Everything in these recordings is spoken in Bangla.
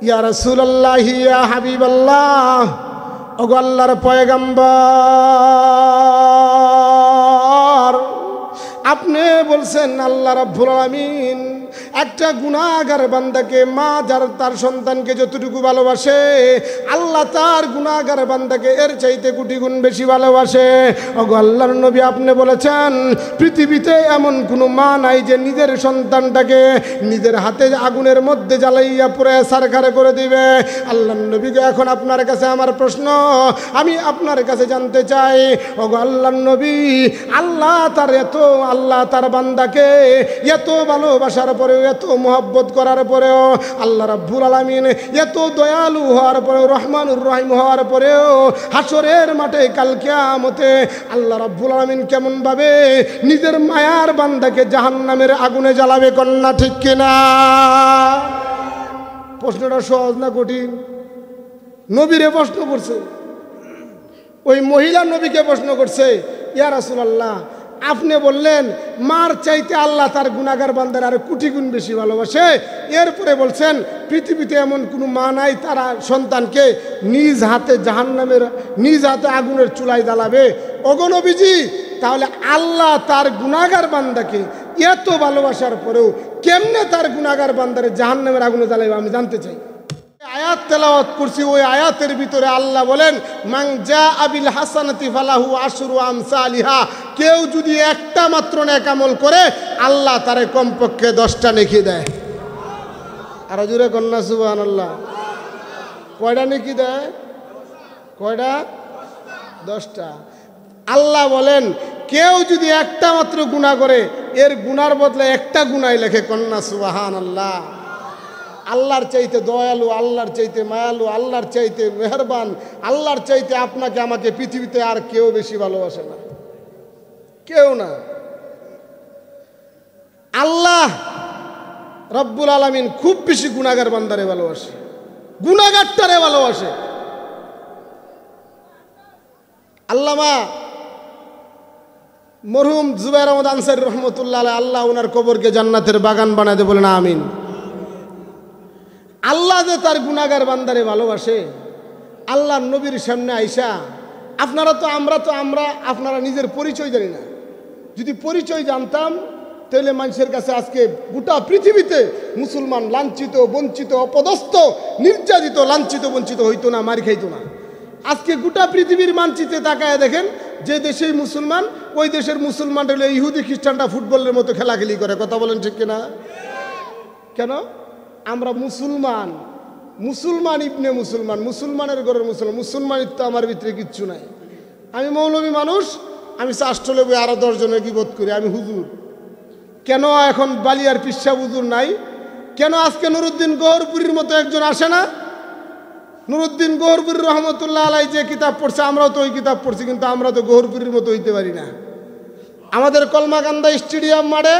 ইয়া রাসূলুল্লাহ ইয়া হাবিবাল্লাহ, ওগো আল্লাহর পয়গম্বর, আপনি বলছেন আল্লাহ রাব্বুল আলামিন একটা গুনাহগার বান্দাকে, মা যার তার সন্তানকে যতটুকু ভালোবাসে, আল্লাহ তার গুনাহগার বান্দাকে এর চাইতে কোটি গুণ বেশি ভালোবাসে। ওগো আল্লাহর নবী, আপনি বলেছেন পৃথিবীতে এমন কোনো মা নাই যে নিজের সন্তানটাকে নিজের হাতে আগুনের মধ্যে জ্বালাইয়া পুড়ে ছারখার করে দিবে। আল্লাহর নবীকে এখন আপনার কাছে আমার প্রশ্ন, আমি আপনার কাছে জানতে চাই, ওগো আল্লাহর নবী, আল্লাহ তার বান্দাকে এত ভালোবাসার পরে, এত মোহাব্বত করার পরেও, আল্লাহ রাব্বুল আলামিন এত দয়ালু হওয়ার পরেও, রহমানুর রহিম হওয়ার পরেও, হাসরের মাঠে কাল কিয়ামতে আল্লাহ রাব্বুল আলামিন কেমন ভাবে নিজের মায়ার বান্দাকে জাহান্নামের আগুনে জ্বালাবে? কন্যা ঠিক কিনা? প্রশ্নটা সহজ না কঠিন? নবীরে প্রশ্ন করছে, ওই মহিলা নবীকে প্রশ্ন করছে, ইয়া রাসূলুল্লাহ, আপনি বললেন মার চাইতে আল্লাহ তার গুনাহগার বান্দার আর কোটি গুণ বেশি ভালোবাসে, এরপরে বলছেন পৃথিবীতে এমন কোনো মা নাই তারা সন্তানকে নিজ হাতে জাহান্নামের, নিজ হাতে আগুনের চুলায় জ্বালাবে। ওগো নবীজি, তাহলে আল্লাহ তার গুনাহগার বান্দাকে এত ভালোবাসার পরেও কেমনে তার গুনাহগার বান্দারে জাহান্নামের আগুনে জ্বালাবে আমি জানতে চাই। আয়াত তেলাওয়াত করছি, ওই আয়াতের ভিতরে আল্লাহ বলেন, মান জাআ বিল হাসানাতি ফালাহু আশরু আমসালিহা, কেউ যদি একটা মাত্র নেক আমল করে আল্লাহ তারে কমপক্ষে 10টা নেকি দেয়। আর জোরে কন্যা সুবহানাল্লাহ। কয়টা নেকি দেয়? কয়টা? 10টা। আল্লাহ বলেন কেউ যদি একটা মাত্র গুনাহ করে এর গুনার বদলে একটা গুনাহ লেখে। কন্যা সুবহানাল্লাহ। আল্লাহর চাইতে দয়ালু, আল্লাহর চাইতে মায়ালু, আল্লাহর চাইতে মেহেরবান, আল্লাহর চাইতে আপনাকে আমাকে পৃথিবীতে আর কেউ বেশি ভালোবাসে না, কেউ না। আল্লাহ রব্বুল আলামিন খুব বেশি গুনাহগার বান্দারে ভালোবাসে, গুনাহগারটারে ভালোবাসে। আল্লামা মরহুম জুবায়ের আহমদ আনসারী রহমতুল্লাহ আলাইহি, আল্লাহ ওনার কবরকে জান্নাতের বাগান বানাতে বলেন আমিন। আল্লাহ যে তার গুনাহগার বান্দারে ভালোবাসে, আল্লাহর নবীর সামনে আইসা, আপনারা নিজের পরিচয় জানি না। যদি পরিচয় জানতাম তাহলে মানুষের কাছে আজকে গোটা পৃথিবীতে মুসলমান লাঞ্ছিত, বঞ্চিত, অপদস্থ, নির্যাতিত, লাঞ্ছিত, বঞ্চিত হইতো না, মার খাইতো না। আজকে গোটা পৃথিবীর মানচিত্রে তাকায় দেখেন, যে দেশেই মুসলমান ওই দেশের মুসলমানরা হলে ইহুদি খ্রিস্টানরা ফুটবলের মতো খেলাখেলি করে। কথা বলেন ঠিক কিনা? কেন? আমরা মুসলমান, মুসলমান ইবনে মুসলমান, মুসলমানের ঘরের মুসলমান, মুসলমানির তো আমার ভিতরে কিচ্ছু নাই। আমি মৌলবী মানুষ, আমি চাষ্টলে বই আরো 10 জনের গীবত করি, আমি হুজুর। কেন এখন বালিয়ার পিসা হুজুর নাই? কেন আজকে নুরুদ্দিন গহরপুরীর মতো একজন আসে না? নুরুদ্দিন গহরপুরী রহমতুল্লাহ আলাই যে কিতাব পড়ছে, আমরাও তো ওই কিতাব পড়ছি, কিন্তু আমরা তো গহরপুরীর মতো হইতে পারি না। আমাদের কলমাকান্দা স্টেডিয়াম মাঠে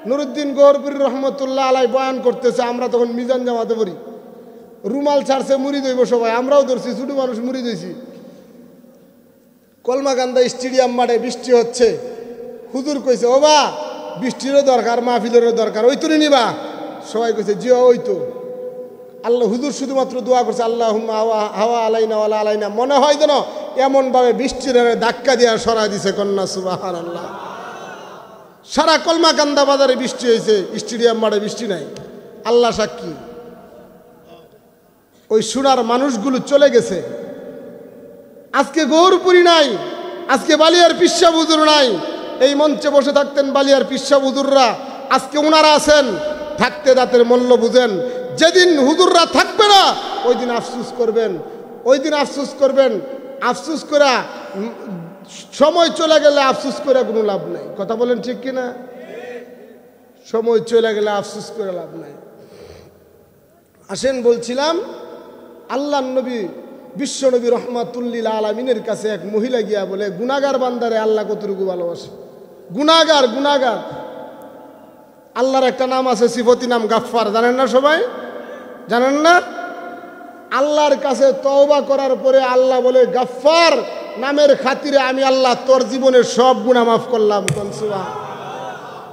নুরুদ্দিন গহরপুরী রহমতুল্লাহ আলাই বয়ান করতেছে, আমরা তখন মিজান জামাতে পড়ি, রুমাল ছাড়ছে, মুড়ি দইব সবাই, আমরাও ধরছি, ছোট মানুষ মুড়ি দইছি। কলমাকান্দা স্টেডিয়াম মাঠে বৃষ্টি হচ্ছে, হুজুর কইছে, ও বা বৃষ্টিরও দরকার, মাহফিলেরও দরকার, ওই তো নিবা? সবাই কইছে জি ওই তো। আল্লাহ হুজুর শুধুমাত্র দোয়া করছে, আল্লাহুম্মা হাওয়া আলাইনা ওয়ালা আলাইনা। মনে হয় যেন এমনভাবে বৃষ্টির ধাক্কা দিয়ে সরাই দিছে। কন্যা সুবহানাল্লাহ। সারা কলমাকান্দা বাজারে বৃষ্টি হয়েছে, স্টেডিয়াম মাঠে বৃষ্টি নাই। আল্লাহ সাক্ষী, ওই সোনার মানুষগুলো চলে গেছে। আজকে গৌরপুরী নাই, আজকে বালিয়ার পিসা হুজুর নাই। এই মঞ্চে বসে থাকতেন বালিয়ার পিসা হুজুররা, আজকে ওনারা আছেন। থাকতে দাঁতের মূল্য বুঝেন। যেদিন হুজুররা থাকবে না ওই দিন আফসুস করবেন, ওই দিন আফসুস করবেন। আফসুস করা, সময় চলে গেলে আফসুস করে কোনো লাভ নাই। কথা বলেন ঠিক কিনা? সময় চলে গেলে আফসুস করে লাভ নাই। আসেন, বলছিলাম আল্লাহর নবী বিশ্বনবী রহমাতুল্লিল আলামিনের কাছে এক মহিলা গিয়া বলে, গুনাহগার বান্দারে আল্লাহ কতটুকু ভালোবাসে। গুনাহগার, গুনাহগার। আল্লাহর একটা নাম আছে, সিফতি নাম গাফফার, জানেন না সবাই? জানেন না? আল্লাহর কাছে তওবা করার পরে আল্লাহ বলে, গাফফার নামের খাতিরে আমি আল্লাহ তোর জীবনের সব গুনাহ মাফ করলাম।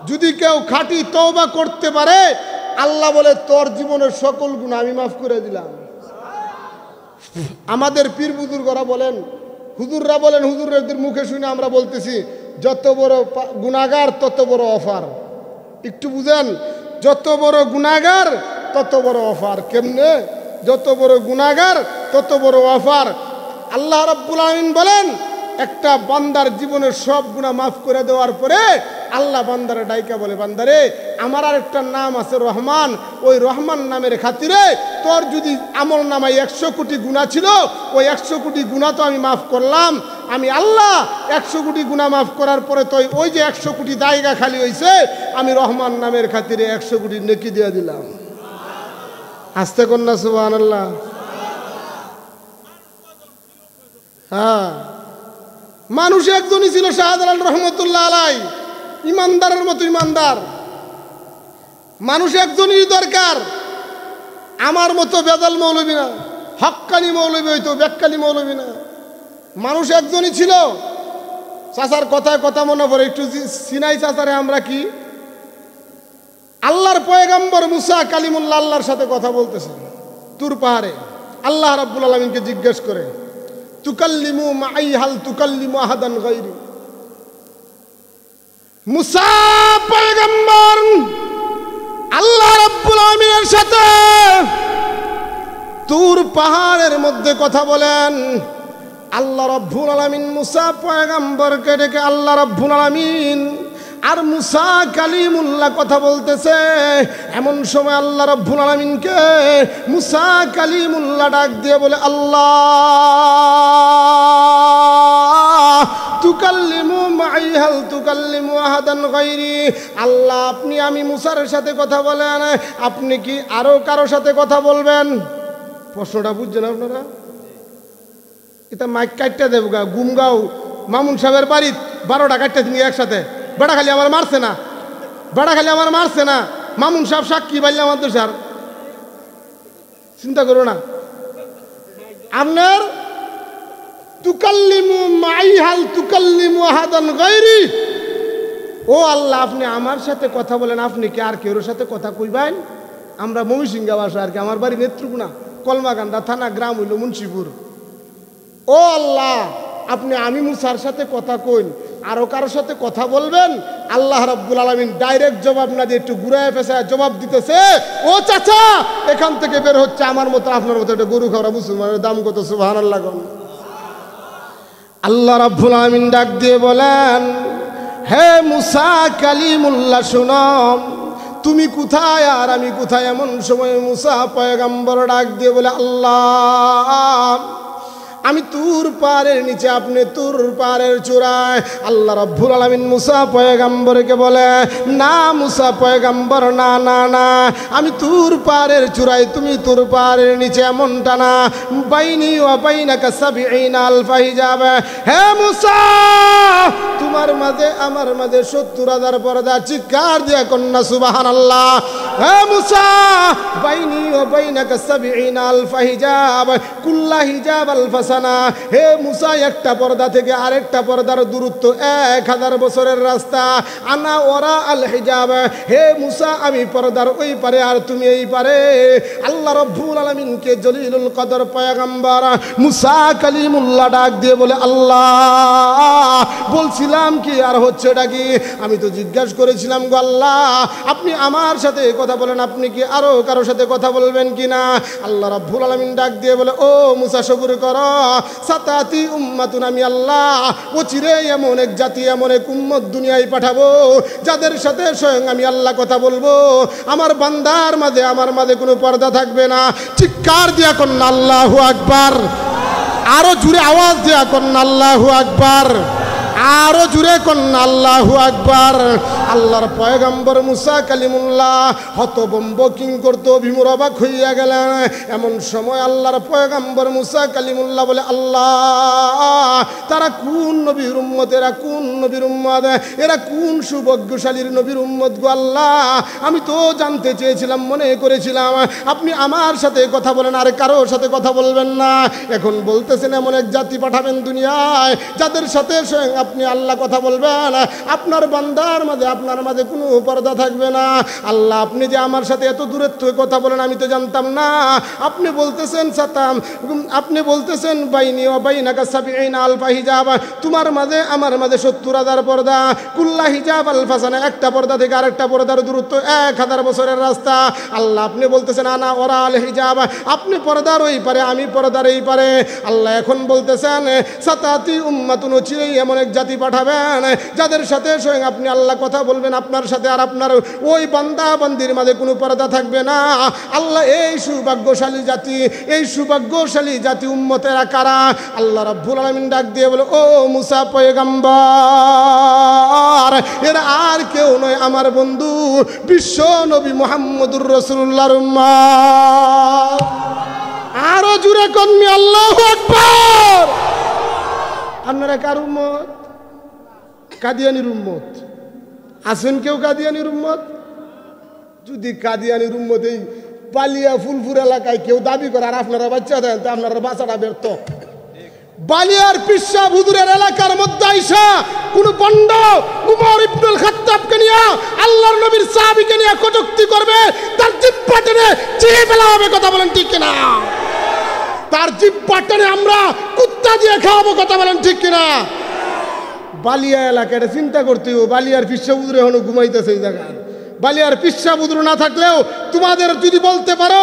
যদি কেউ খাঁটি তওবা করতে পারে আল্লাহ বলে তোর জীবনের সকল গুনাহ আমি মাফ করে দিলাম। আমাদের পীর বুজুর্গরা বলেন, হুজুররা বলেন, হুজুরদের মুখে শুনে আমরা বলতেছি, যত বড় গুনাহগার তত বড় অফার। একটু বুঝেন, যত বড় গুনাহগার তত বড় অফার। কেমনে? যত বড় গুনাহগার তত বড় অফার। আল্লাহ রাব্বুল আলামিন বলেন, একটা বান্দার জীবনের সব গুনাহ মাফ করে দেওয়ার পরে আল্লাহ বান্দারে ডাইকা বলে, বান্দারে আমার আর একটা নাম আছে রহমান, ওই রহমান নামের খাতিরে তোর যদি আমল নামায় 100 কোটি গুনাহ ছিল, ওই 100 কোটি গুনাহ তো আমি মাফ করলাম। আমি আল্লাহ 100 কোটি গুনাহ মাফ করার পরে তো ওই যে 100 কোটি জায়গা খালি হয়েছে, আমি রহমান নামের খাতিরে 100 কোটি নেকি দিয়ে দিলাম। আস্তে কন্যা সুবহানাল্লাহ। হ্যাঁ, মানুষ একজনই ছিল শাহজালাল রহমতুল্লাহ আলাই, ইমানদারের মতো ইমানদার। মানুষ একজনই দরকার, আমার মতো বেদাল মৌলবী না, হক্কানি মৌলবী হইতো, ব্যাক্কালি মৌলবী না। মানুষ একজনই ছিল। চাচার কথায় কথা মনে পড়ে, একটু সিনাই চাচারে আমরা কি আল্লাহর পয়গম্বর মুসা কালিমুল্লাহ আল্লাহর সাথে কথা বলতেছে তুর পাহাড়ে। আল্লাহ রাব্বুল আলামিনকে জিজ্ঞেস করে, তুকাল্লিমু মাই হাল তুকাল্লিমু আহাদান গায়রি। মুসা পয়গম্বর আল্লাহ রাব্বুল আলামিনের সাথে তুর পাহাড়ের মধ্যে কথা বলেন। আল্লাহ রাব্বুল আলামিন মুসা পয়গম্বরকে ডেকে, আল্লাহ রাব্বুল আলামিন আর মুসা কালিমুল্লাহ কথা বলতেছে। এমন সময় আল্লাহ রাব্বুল আলামিনকে মুসা কালিমুল্লাহ ডাক দিয়ে বলে, আল্লাহ তুকাল্লিমু মাই হাল তুকাল্লিমু আহাদান গায়রি। আল্লাহ আপনি আমি মুসার সাথে কথা বলেন, আপনি কি আরো কারো সাথে কথা বলবেন? প্রশ্নটা বুঝছেন আপনারা? এটা মাইক কাটটা দেব গা, গুমগাঁও মামুন সাহেবের বাড়ি 12টা কাটটা তিনি একসাথে। বেড়া খালি আমার মারছে না, বেড়া খালি আমার মারছে না, মামুন সাহেব সাক্ষী বাইলে আমার তো স্যার চিন্তা করো না। আপনার তুকাল্লিমু মাই হাল তুকাল্লিমু আহাদান গায়রি। ও আল্লাহ আপনি আমার সাথে কথা বলেন, আপনি কি আর কেউর সাথে কথা কইবেন? আমরা ময়মনসিংহ ভাষা আর কি, আমার বাড়ি নেত্রকোনা, কলমাকান্দা থানা, গ্রাম হইল মুন্সিপুর। ও আল্লাহ আপনি আমি মুসার সাথে কথা কইন, আরো কারোর সাথে কথা বলবেন? আল্লাহ রাব্বুল আলামিন ডাইরেক্ট জবাব না দিয়ে একটু ঘুরায় পেঁচায় জবাব দিতেছে, ও চাচা এখান থেকে বের হচ্ছে আমার মতো আপনার মতো একটা গরু খাওয়া মুসলমানের দাম কত? সুবহানাল্লাহ। আল্লাহ রাব্বুল আলামিন ডাক দিয়ে বলেন, হে মুসা কালিমুল্লাহ শুনো, তুমি কোথায় আর আমি কোথায়? এমন সময় মুসা পয়গম্বর ডাক দিয়ে বলে, আল্লাহ আমি তুর পাহাড়ের নিচে, আপনি তুর পাহাড়ের চূড়ায়। আল্লাহ রাব্বুল আলামিন মুসা পয়গম্বরকে বলে, না মুসা পয়গম্বর, না না না, আমি তুর পাহাড়ের চূড়ায়, তুমি তুর পাহাড়ের নিচে। এমনটা না, বাইনি ওয়া বাইনাকা ৭০ আলফা হিজাব। হে মুসা তোমার মাঝে আমার মাঝে ৭০,০০০ পর্দা। চিৎকার দিয়া কন্যা সুবহানাল্লাহ। হে মুসা বাইনি ওয়া বাইনাকা ৭০ আলফা হিজাব, কুল্লা হিজাব আলফা সানা। হে মুসা একটা পর্দা থেকে আরেকটা পর্দার দূরত্ব ১০০০ বছরের রাস্তা। আনা ওরা আল হিজাব। হে মুসা আমি পর্দার ওই পারে আর তুমি এই পারে। আল্লাহ রাব্বুল আলামিনকে জলিলুল কদর পয়গম্বর মুসা কালিমুল্লাহ ডাক দিয়ে বলে, আল্লাহ বলছিলাম কি আর হচ্ছেটা কি? আমি তো জিজ্ঞাসা করেছিলাম গো আল্লাহ আপনি আমার সাথে কথা বলেন, আপনি কি আরো কারোর সাথে কথা বলবেন কিনা? আল্লাহ রাব্বুল আলামিন ডাক দিয়ে বলে, ও মুসা সবুর করো, সাতাতি উম্মাতুন, আমি আল্লাহ অচিরে এমন এক জাতি, এমন এক উম্মত দুনিয়ায় পাঠাবো যাদের সাথে স্বয়ং আমি আল্লাহ কথা বলবো। আমার বান্দার মাঝে আমার মাঝে কোনো পর্দা থাকবে না। চিৎকার দিয়া কন্যা আল্লাহু আকবার। আরো জুড়ে আওয়াজ দিয়া কন্যা আল্লাহু আকবার। আরো জুড়ে কন্যা আল্লাহু আকবার। আল্লাহর পয়গম্বর মুসা কালিমুল্লাহ হতবম্ব কিং করতো, অভিমুর অবাক হইয়া গেলেন। এমন সময় আল্লাহর পয়গম্বর মুসা কালিমুল্লাহ বলে, আল্লাহ তারা কোন নবীর উম্মত? এরা কোন নবীর উম্মত? এরা কোন সৌভাগ্যশালীর নবীর উম্মত গো আল্লাহ? আমি তো জানতে চেয়েছিলাম, মনে করেছিলাম আপনি আমার সাথে কথা বলেন, আর কারোর সাথে কথা বলবেন না। এখন বলতেছেন এমন এক জাতি পাঠাবেন দুনিয়ায় যাদের সাথে স্বয়ং আপনি আল্লাহ কথা বলবেন, আপনার বান্দার মাঝে আপনার মাঝে কোনো পর্দা থাকবে না। আল্লাহ আপনি যে আমার সাথে এত দূরের থেকে কথা বলেন আমি তো জানতাম না। আপনি বলতেছেন সাতাম, আপনি বলতেছেন বাইনি ও বাইনাকা সাবিঈনা আলফা হিজাব, তোমার মাঝে আমার মাঝে 70,000 পর্দা। কুল্লা হিজাব আলফাসানা, একটা পর্দা থেকে আরেকটা পর্দার দূরত্ব 1000 বছরের রাস্তা। আল্লাহ আপনি বলতেছেন আনা ওরা আল হিজাব, আপনি পর্দার ওই পারে আমি পর্দার এই পারে। আল্লাহ এখন বলতেছেন সাতাতি উম্মাতুন, চিরেই এমন এক জাতি পাঠাবেন যাদের সাথে স্বয়ং আপনি আল্লাহ কথা বলবেন, আপনার সাথে আর আপনার ওই বান্দা বান্দির মাঝে কোনো পর্দা থাকবে না। আল্লাহ এই সৌভাগ্যশালী জাতি, এই সৌভাগ্যশালী জাতি উম্মতেরা কারা? আল্লাহ রাব্বুল আলামিন ডাক দিয়ে বলে, ও মুসা পয়গম্বর, এরা আর কেউ নয় আমার বন্ধু বিশ্ব নবী মুহাম্মদুর রাসূলুল্লাহর উম্মত। আরো জুড়ে কন্মি আল্লাহু আকবার। আপনারা কার উম্মত? কাদিয়ানির উম্মত। আছেন কেউ কাদিয়ানির উম্মত? যদি কাদিয়ানির উম্মত এই বালিয়া ফুলপুর এলাকায় কেউ দাবি করে আর আপনারা বাচ্চা দেন, তো আপনারা বাচ্চাটা ব্যর্থ। বালিয়ার পিসা হুজুরের এলাকার মধ্যে আইসা কোন পণ্ড উমর ইবনুল খাত্তাবকে নিয়ে আল্লাহর নবীর সাহাবীকে নিয়ে কটূক্তি করবে, তার জিহ্বা টেনে চিড়ে ফেলা হবে। কথা বলেন ঠিক কিনা? তার জিহ্বা টেনে আমরা কুত্তা দিয়ে খাওয়াবো। কথা বলেন ঠিক কিনা? বালিয়া এলাকাটা চিন্তা করতে হবে। বালিয়ার পিসা হুজুরে এখনো ঘুমাইতেছে এই জায়গায়। বালিয়ার পিসা বুদুর না থাকলেও তোমাদের যদি বলতে পারো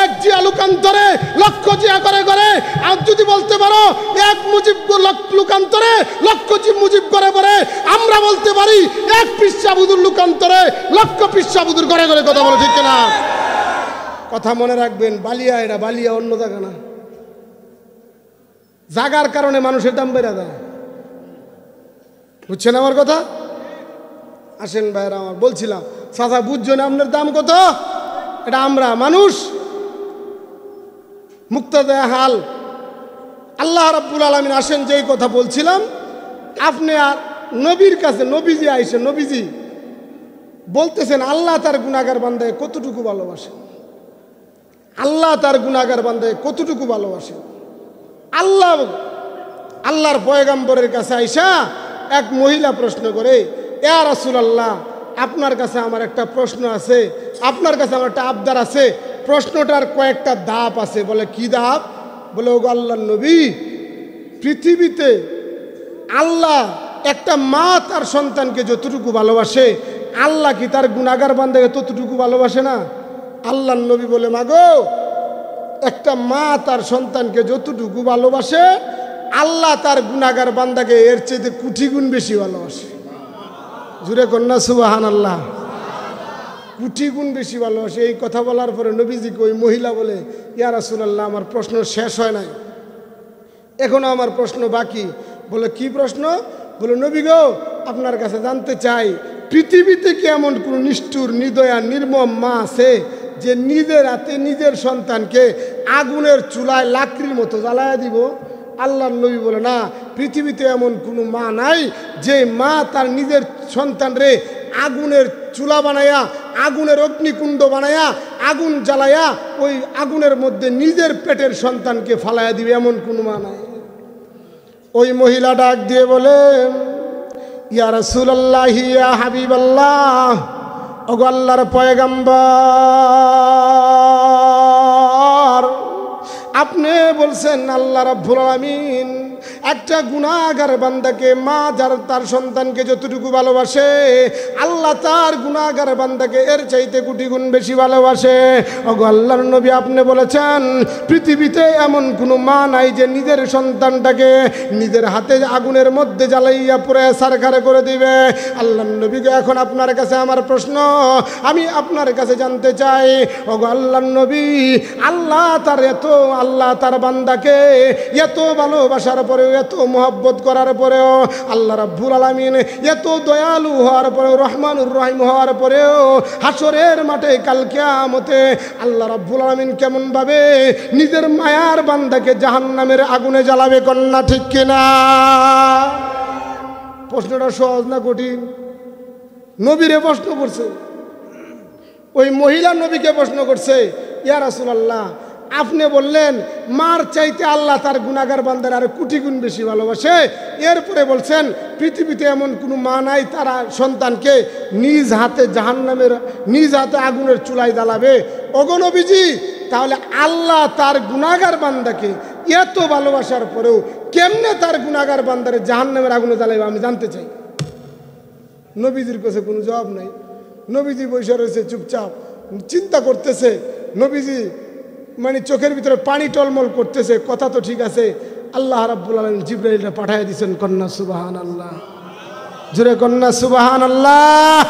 এক জিয়া লুকান্তরে লক্ষ জিয়া করে করে, আর যদি বলতে পারো এক মুজিব লুকান্তরে লক্ষ মুজিব করে করে, আমরা বলতে পারি এক পিসা বুদুর লুকান্তরে লক্ষ পিসা বুদুর করে করে। কথা বলো ঠিক না? কথা মনে রাখবেন, বালিয়া এটা বালিয়া অন্য জায়গা না। জাগার কারণে মানুষের দাম বেড়ে যায়। বুঝছেন আমার কথা? আসেন ভাইরা আমার, বলছিলাম চাচা বুঝছেন আপনার দাম কত? এটা আমরা মানুষ মুক্তাদা হাল। আল্লাহ রাব্বুল আলামিন আসেন যেই কথা বলছিলাম, আপনি আর নবীর কাছে নবীজি আইসেন, নবীজি বলতেছেন আল্লাহ তার গুনাহগার বান্দায় কতটুকু ভালোবাসেন, আল্লাহ তার গুনাহগার বান্দায় কতটুকু ভালোবাসেন। আল্লাহর পয়গম্বরের কাছে আইসা এক মহিলা প্রশ্ন করে, ইয়া রাসূলুল্লাহ আপনার কাছে আমার একটা প্রশ্ন আছে, আপনার কাছে আমার একটা আবদার আছে। প্রশ্নটার কয়েকটা ধাপ আছে। বলে কি ধাপ? বলে ওগো আল্লাহর নবী, পৃথিবীতে আল্লাহ একটা মা তার সন্তানকে যতটুকু ভালোবাসে, আল্লাহ কি তার গুনাহগার বান্দাকে ততটুকু ভালোবাসে না? আল্লাহর নবী বলে, মাগো একটা মা তার সন্তানকে যতটুকু ভালোবাসে, আল্লাহ তার গুনাহগার বান্দাকে এর চেয়ে কোটি গুণ বেশি ভালোবাসে। জুড়ে কন্যা সুবহানাল্লাহ, কোটি গুণ বেশি ভালোবাসে। এই কথা বলার পরে নবীজিকে ওই মহিলা বলে, ইয়া রাসূলুল্লাহ আমার প্রশ্ন শেষ হয় নাই, এখনো আমার প্রশ্ন বাকি। বলে কি প্রশ্ন? বলে নবী গো আপনার কাছে জানতে চাই, পৃথিবীতে কি এমন কোন নিষ্ঠুর নির্দয়া নির্মম মা আছে যে নিজের হাতে নিজের সন্তানকে আগুনের চুলায় লাকড়ির মতো জ্বালায়া দিব? আল্লাহর নবী বলে, না, পৃথিবীতে এমন কোনো মা নাই যে মা তার নিজের সন্তানরে আগুনের চুলা বানায়া, আগুনের অগ্নিকুণ্ড বানায়া, আগুন জ্বালায়া ওই আগুনের মধ্যে নিজের পেটের সন্তানকে ফালাইয়া দিবে, এমন কোনো মা নাই। ওই মহিলা ডাক দিয়ে বলে, ইয়া রাসূলুল্লাহ ইয়া হাবিবাল্লাহ, ওগো আল্লাহর পয়গম্বর, আপনি বলছেন আল্লাহ রাব্বুল আলামিন একটা গুনাহগার বান্দাকে, মা যার তার সন্তানকে যতটুকু ভালোবাসে, আল্লাহ তার গুনাহগার বান্দাকে এর চাইতে কোটি গুণ বেশি ভালোবাসে। ওগো আল্লাহর নবী আপনি বলেছেন পৃথিবীতে এমন কোনো মা নাই যে নিজের সন্তানটাকে নিজের হাতে আগুনের মধ্যে জ্বালাইয়া পুরে সারখারে করে দিবে। আল্লাহর নবীকে এখন আপনার কাছে আমার প্রশ্ন, আমি আপনার কাছে জানতে চাই, ওগো আল্লাহর নবী, আল্লাহ তার বান্দাকে এত ভালোবাসার পরেও, এত মোহাব্বত করার পরেও, আল্লাহ রাব্বুল আলামিন এত দয়ালু হওয়ার পরেও, রহমানুর রহিম হওয়ার পরেও, হাসরের মাঠে কাল কিয়ামতে আল্লাহ রাব্বুল আলামিন কেমন ভাবে নিজের মায়ার বান্দাকে জাহান্নামের আগুনে জ্বালাবে? কন্যা ঠিক কিনা? প্রশ্নটা সহজ না কঠিন? নবীরে প্রশ্ন করছে, ওই মহিলা নবীকে প্রশ্ন করছে, ইয়া রাসূলুল্লাহ আপনি বললেন মার চাইতে আল্লাহ তার গুনাহগার বান্দার আরো কোটি গুণ বেশি ভালোবাসে। এরপরে বলছেন পৃথিবীতে এমন কোনো মা নাই তারা সন্তানকে নিজ হাতে জাহান্নামের নিজ হাতে আগুনের চুলায় জ্বালাবে। ওগো নবীজি, তাহলে আল্লাহ তার গুনাহগার বান্দাকে এত ভালোবাসার পরেও কেমনে তার গুনাহগার বান্দারে জাহান্নামের আগুনে জ্বালাবে আমি জানতে চাই। নবীজির কাছে কোনো জবাব নাই। নবীজি বসে রয়েছে চুপচাপ, চিন্তা করতেছে। নবীজি মানে চোখের ভিতরে পানি টলমল করতেছে। কথা তো ঠিক আছে, আল্লাহ রাব্বুল আলামিন জিবরাইলটা পাঠিয়ে দিয়েছেন। কন্যা সুবহানাল্লাহ, জোরে কন্যা সুবহানাল্লাহ।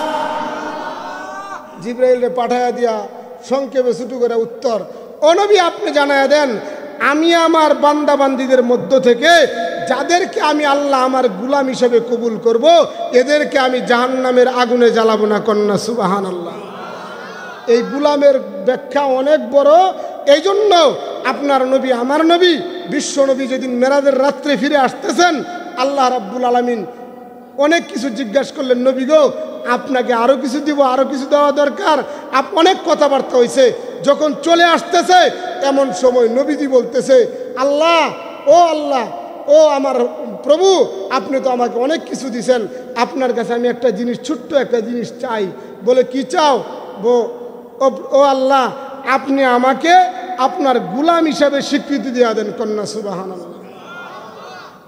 জিবরাইলরে পাঠিয়ে দিয়া সংক্ষেপে ছুটু করে উত্তর, ও নবী আপনি জানায়া দেন আমি আমার বান্দা বান্দীদের মধ্য থেকে যাদেরকে আমি আল্লাহ আমার গুলাম হিসেবে কবুল করব এদেরকে আমি জাহান্নামের আগুনে জ্বালাবো না। কন্যা সুবহানাল্লাহ। এই গুলামের ব্যাখ্যা অনেক বড়। এই জন্য আপনার নবী আমার নবী বিশ্ব নবী যেদিন মেরাজের রাত্রে ফিরে আসতেছেন, আল্লাহ রাব্বুল আলামিন অনেক কিছু জিজ্ঞাসা করলেন, নবী গো আপনাকে আরো কিছু দিব, আরো কিছু দেওয়া দরকার। অনেক কথাবার্তা হয়েছে। যখন চলে আসতেছে এমন সময় নবীজি বলতেছে, আল্লাহ ও আমার প্রভু, আপনি তো আমাকে অনেক কিছু দিছেন, আপনার কাছে আমি একটা জিনিস, ছোট্ট একটা জিনিস চাই। বলে কি চাও? ও আল্লাহ, আপনি আমাকে আপনার গুলাম হিসাবে স্বীকৃতি দেওয়া দেন। কন্যা সুবহানাল্লাহ।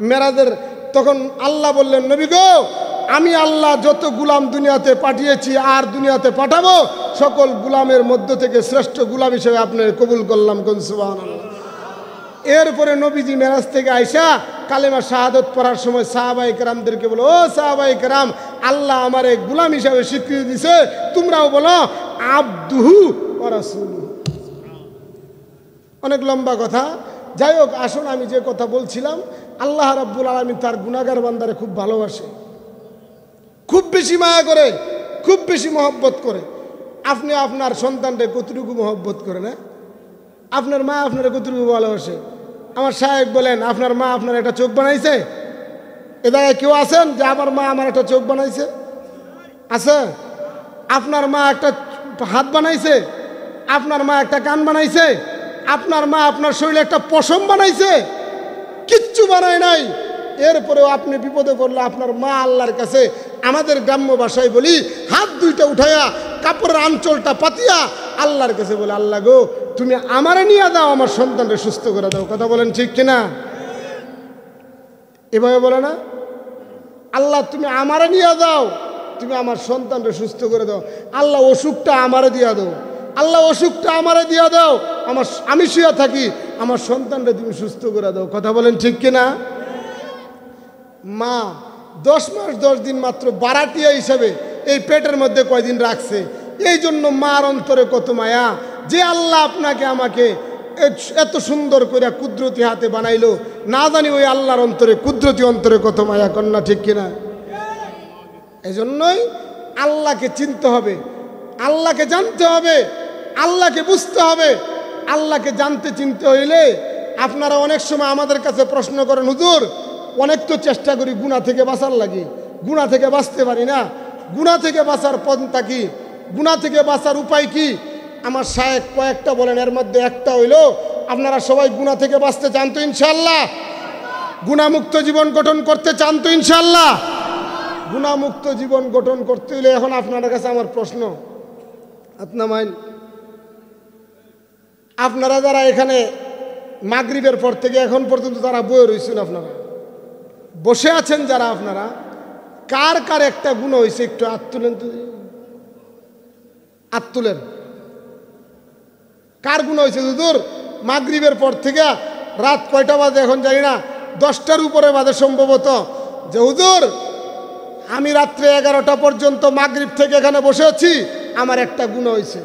মেরাজের তখন আল্লাহ বললেন, নবী গো আমি আল্লাহ যত গুলাম দুনিয়াতে পাঠিয়েছি আর দুনিয়াতে পাঠাবো সকল গুলামের মধ্য থেকে শ্রেষ্ঠ গুলাম হিসেবে আপনার কবুল করলাম। কোন সুবহানাল্লাহ। এরপরে নবীজি মেরাজ থেকে আইসা কালেমা শাহাদত পড়ার সময় সাহাবায়ে কেরামদেরকে বলো, ও সাহাবায়ে কেরাম, আল্লাহ আমারে গুলাম হিসাবে স্বীকৃতি দিছে, তোমরাও বলো আবদুহু ওয়া রাসূলুহু। অনেক লম্বা কথা, যাই হোক আসুন আমি যে কথা বলছিলাম, আল্লাহ রাব্বুল আলামিন তার গুনাহগার বান্দারে খুব ভালোবাসে, খুব বেশি মায়া করে, খুব বেশি মহব্বত করে। আপনি আপনার সন্তানকে কতটুকু মহব্বত করে না? আপনার মা আপনারা কতটুকু ভালোবাসে? আমার সাহেব বলেন, আপনার মা আপনার একটা চোখ বানাইছে? এ জায়গায় কেউ আছেন যে আমার মা আমার একটা চোখ বানাইছে? আছে? আপনার মা একটা হাত বানাইছে? আপনার মা একটা কান বানাইছে? আপনার মা আপনার শরীরে একটা পশম বানাইছে? কিচ্ছু বানায় নাই। এরপরেও আপনি বিপদে পড়লে আপনার মা আল্লাহর কাছে, আমাদের গ্রাম্য ভাষায় বলি, হাত দুইটা উঠাইয়া কাপড়ের আঁচলটা পাতিয়া আল্লাহর কাছে বলে, আল্লাহ গো তুমি আমারে নিয়ে দাও, আমার সন্তানকে সুস্থ করে দাও। কথা বলেন ঠিক কিনা? এভাবে বলে না? আল্লাহ তুমি আমারে নিয়ে দাও, তুমি আমার সন্তানকে সুস্থ করে দাও। আল্লাহ অসুখটা আমারে দিয়া দাও, আল্লাহ অসুখটা আমারে দিয়া দাও, আমি শুয়ে থাকি, আমার সন্তানটা তুমি সুস্থ করে দাও। কথা বলেন ঠিক কিনা? মা 10 মাস 10 দিন মাত্র বারাটিয়া হিসাবে এই পেটের মধ্যে কয়দিন রাখছে। এই জন্য মার অন্তরে কত মায়া, যে আল্লাহ আপনাকে আমাকে এত সুন্দর করে কুদরতি হাতে বানাইলো, না জানি ওই আল্লাহর অন্তরে, কুদরতি অন্তরে কত মায়া। কন্যা ঠিক কিনা? এই জন্যই আল্লাহকে চিনতে হবে, আল্লাহকে জানতে হবে, আল্লাহকে বুঝতে হবে। আল্লাহকে জানতে চিনতে হইলে আপনারা অনেক সময় আমাদের কাছে প্রশ্ন করেন, হুজুর অনেক তো চেষ্টা করি গুনাহ থেকে বাঁচার লাগি, গুনাহ থেকে বাঁচতে পারি না, গুনাহ থেকে বাঁচার পন্থা কি, গুনাহ থেকে বাঁচার উপায় কি? আমার শায়েখ কয়েকটা বলেন, এর মধ্যে একটা হইলো আপনারা সবাই গুনাহ থেকে বাঁচতে চান তো ইনশাআল্লাহ? গুনাহমুক্ত জীবন গঠন করতে চান তো ইনশাআল্লাহ? গুনাহমুক্ত জীবন গঠন করতে হইলে এখন আপনাদের কাছে আমার প্রশ্ন, আপনারা যারা এখানে মাগরিবের পর থেকে এখন পর্যন্ত যারা বয়ে রয়েছেন, আপনারা বসে আছেন যারা, আপনারা কার কার একটা গুণ হয়েছে একটু হাত তুলেন তো, হাত তুলেন। কার গুণ হয়েছে? হুজুর মাগরিবের পর থেকে রাত কয়টা বাজে এখন জানি না, 10টার উপরে বাজে সম্ভবত, যে হুজুর আমি রাত্রে 11টা পর্যন্ত মাগরিব থেকে এখানে বসে আছি, আমার একটা গুণ হয়েছে।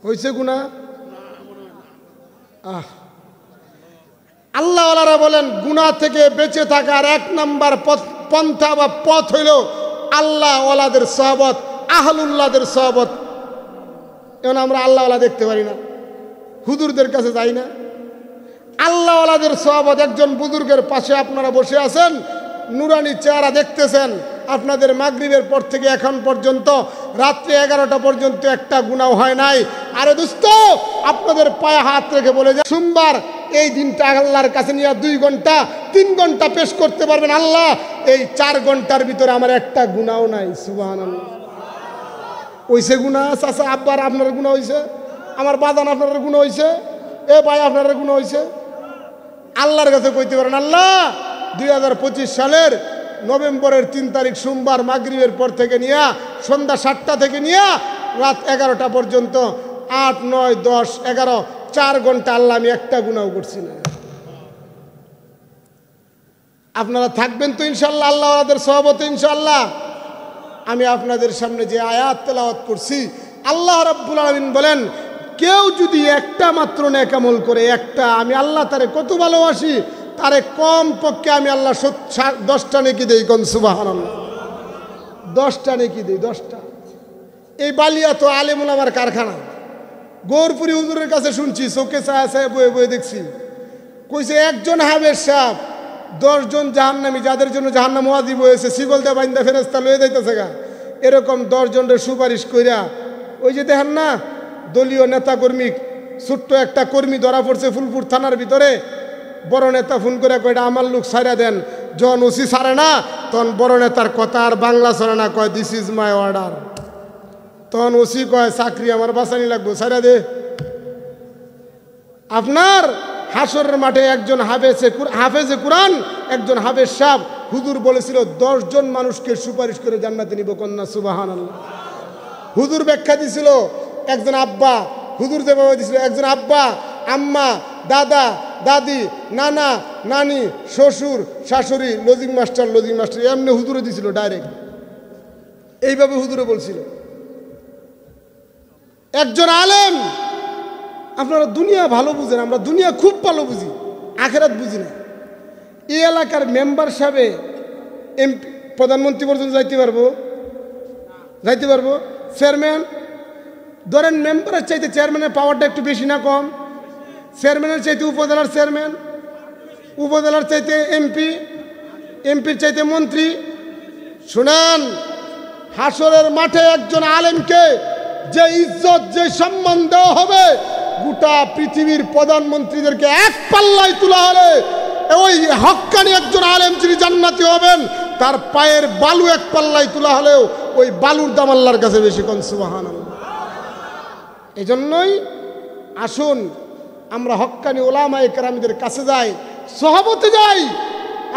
হয়েছে গুণা? আল্লাহওয়ালারা বলেন গুনাহ থেকে বেঁচে থাকার 1 নাম্বার পন্থা বা পথ হইল আল্লাহওয়ালাদের সহবত, আহলুল্লাহদের সহবত। এখন আমরা আল্লাহওয়ালা দেখতে পারি না, হুজুরদের কাছে যাই না। আল্লাহওয়ালাদের সহবত, একজন বুজুর্গের পাশে আপনারা বসে আছেন, নুরানি চেহারা দেখতেছেন, আপনাদের মাগরিবের পর থেকে এখন পর্যন্ত রাত্রে 11টা পর্যন্ত একটা গুনাহ হয় নাই। আরে দোস্ত, আপনাদের পায়ে হাত রেখে বলে যায়, সোমবার এই দিনটা আল্লাহর কাছে নিয়ে 2 ঘন্টা 3 ঘন্টা পেশ করতে পারবেন। আল্লাহ, এই 4 ঘন্টার ভিতরে আমার একটা গুনাহ নাই। সুবহানাল্লাহ। হইছে গুনাহ? চাচা আব্বার আপনার গুনাহ হইছে? আমার বাদান আপনার গুনাহ হইছে? এ ভাই আপনার গুনাহ হইছে? আল্লাহর কাছে কইতে পারেন, আল্লাহ 2025 সালের নভেম্বরের 3 তারিখ সোমবার মাগরিবের পর থেকে নিয়ে সন্ধ্যা 7টা থেকে নিয়ে রাত 11টা পর্যন্ত 8, 9, 10, 11, 4 ঘন্টা আল্লাহ আমি একটা গুনাহ করছি না। আপনারা থাকবেন তো ইনশাল্লাহ? আল্লাহ ওদের সহবতে ইনশাল্লাহ। আমি আপনাদের সামনে যে আয়াত তেলাওয়াত করছি, আল্লাহ রাব্বুল আলামিন বলেন, কেউ যদি একটা মাত্র নেক আমল করে, একটা, আমি আল্লাহ তারে কত ভালোবাসি, তারে কম পক্ষে আমি আল্লাহ 10টা নেকি দেই। কোন সুবহানাল্লাহ। 10টা নেকি দেই, 10টা। এই বালিয়া তো আলেম ওলামার কারখানা। গৌরপুরি হুজুরের কাছে শুনছি, চোখে ছায়া ছায়া বয়ে বয়ে দেখছি, কইছে একজন হাবের সাহেব 10 জন জাহান্নামী, যাদের জন্য জাহান্নাম ওয়াজিব হয়েছে, শিকলদা বাইন্দা ফেরেশতা লয়ে যাইতেছে গা, এরকম 10 জনের সুপারিশ কইরা, ওই যে দেখেন না দলীয় নেতা কর্মী, ছোট্ট একটা কর্মী ধরা পড়ছে ফুলপুর থানার ভিতরে, বড় নেতা ফোন করে কয়টা আমার লোক ছাড়া দেন, যখন ওসি ছাড়ে না তখন বড় নেতার কথা আর বাংলা ছাড়ে না, কয় দিস ইজ মাই অর্ডার। তখন ওসি কয় চাকরি আমার বাঁচানি লাগবো, ছাড়া দে। আপনার হাসরের মাঠে একজন হাফেজে কুরআন, একজন হাফেজ সাহেব, হুজুর বলেছিল 10 জন মানুষকে সুপারিশ করে জান্নাতে নিব। কন্যা সুবহানাল্লাহ। হুজুর ব্যাখ্যা দিছিল, একজন আব্বা, হুজুর যেভাবে দিছিল, একজন আব্বা, আম্মা, দাদা, দাদি, নানা, নানি, শ্বশুর, শাশুড়ি, লজিং মাস্টার, এমনি হুজুরে দিছিল ডাইরেক্ট, এইভাবে হুজুরে বলছিল। একজন আলেম, আপনারা দুনিয়া ভালো বুঝেন, আমরা দুনিয়া খুব ভালো বুঝি, আখেরাত বুঝি না। এই এলাকার মেম্বার সাহেবে এমপি, প্রধানমন্ত্রী পর্যন্ত যাইতে পারবো? চেয়ারম্যান, ধরেন মেম্বারের চাইতে চেয়ারম্যানের পাওয়ারটা একটু বেশি না কম? চেয়ারম্যানের চাইতে উপজেলার চেয়ারম্যান, উপজেলার চাইতে এমপি, এমপির চাইতে মন্ত্রী। শুনেন, হাসরের মাঠে একজন আলেমকে যে ইজ্জত, যে সম্মান দেওয়া হবে, গোটা পৃথিবীর প্রধানমন্ত্রীদেরকে এক পাল্লায় তোলা হলে ওই হক্কানি একজন আলেম যিনি জান্নাতি হবেন, তার পায়ের বালু এক পাল্লায় তোলা হলেও ওই বালুর দাম আল্লাহর কাছে বেশি। কোন সুবহানাল্লাহ। এই জন্যই আসুন আমরা হক্কানি ওলামায়ে কেরামদের কাছে যাই, সহবতে যাই।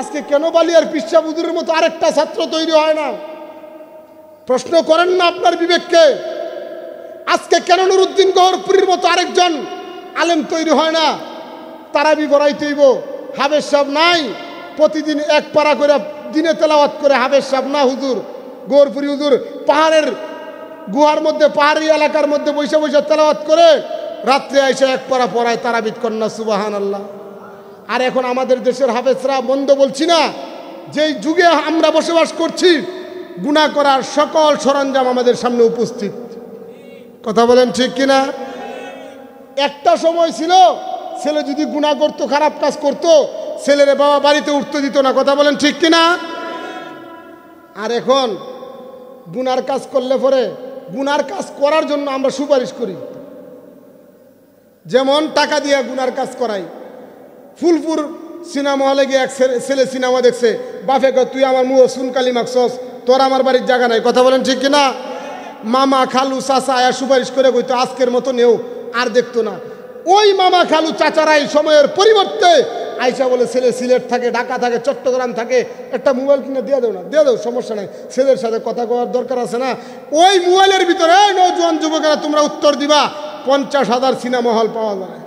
আজকে কেন বালিয়ার পিসা বুজুরের মতো আরেকটা ছাত্র তৈরি হয় না? প্রশ্ন করেন না আপনার বিবেককে। আজকে কেন নুরুদ্দিন গহরপুরীর মতো আরেকজন আলেম তৈরি হয় না? তারাবি পড়াইতে হইব, হাফেজ সাহেব নাই, প্রতিদিন 1 পারা করে দিনে তেলাওয়াত করে হাফেজ সাহেব না, হুজুর গহরপুরী হুজুর পাহাড়ের গুহার মধ্যে, পাহাড়ি এলাকার মধ্যে বৈশা বৈশা তেলাওয়াত করে রাত্রে এসে 1 পারা পড়ায় তারাবিত কন্যা। সুবহানাল্লাহ। আর এখন আমাদের দেশের হাফেজরা, মন্দ বলছি না, যেই যুগে আমরা বসবাস করছি, গুনাহ করার সকল সরঞ্জাম আমাদের সামনে উপস্থিত। কথা বলেন ঠিক কিনা? একটা সময় ছিল ছেলে যদি গুনাহ করতো, খারাপ কাজ করতো, ছেলের বাবা বাড়িতে উঠতে দিত না। কথা বলেন ঠিক কিনা? আর এখন গুনার কাজ করলে পরে গুনার কাজ করার জন্য আমরা সুপারিশ করি। যেমন টাকা দিয়ে গুনার কাজ করাই। ফুলপুর সিনেমা হলে গিয়ে এক ছেলে সিনেমা দেখছে, বাপে কয় তুই আমার মুখ সুনকালি মাখছস, তোর আমার বাড়ির জায়গা নাই। কথা বলেন ঠিক কিনা? মামা খালু চাচা আয়া সুপারিশ করে কইতো আজকের মতো নেও, আর দেখতো না। ওই মামা খালু চাচারাই সময়ের পরিবর্তে আইসা বলে ছেলে সিলেট থাকে, ঢাকা থাকে, চট্টগ্রাম থাকে, একটা মোবাইল কিনে দিয়ে দেও না, দিয়ে দেও, সমস্যা নাই, ছেলের সাথে কথা কওয়ার দরকার আছে না। ওই মোবাইলের ভিতরে নওজোয়ান যুবকেরা তোমরা উত্তর দিবা, 50,000 সিনেমা হল পাওয়া যায়,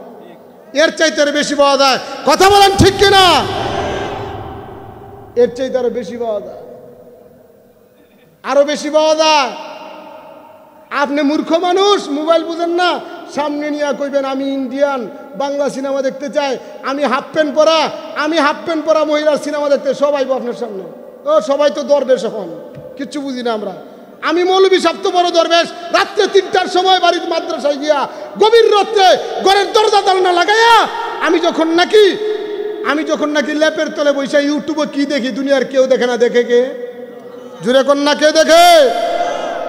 এর চাইতে আরো বেশি পাওয়া যায়। কথা বলেন ঠিক কিনা? এর চাইতে আরো বেশি পাওয়া যায়, আরো বেশি পাওয়া যায়। আপনি মূর্খ মানুষ, মোবাইল বুঝেন না, সামনে নিয়ে কইবেন আমি ইন্ডিয়ান বাংলা সিনেমা দেখতে চাই, আমি হাফ প্যান্ট পরা মহিলার সিনেমা দেখতে, সবাই আপনার সামনে। ও সবাই তো দরবেশ, এখন কিচ্ছু বুঝি না আমরা। আমি মৌলবী সবচেয়ে বড় দরবেশ, রাত্রে 3টার সময় বাড়ির মাদ্রাসায় গিয়া গভীর রাত্রে ঘরের দরজা জানলা লাগাইয়া আমি যখন নাকি ল্যাপের তলে বসে ইউটিউবে কি দেখি, দুনিয়ার কেউ দেখে না, দেখে কে? জুড়ে কন্যা কে দেখে?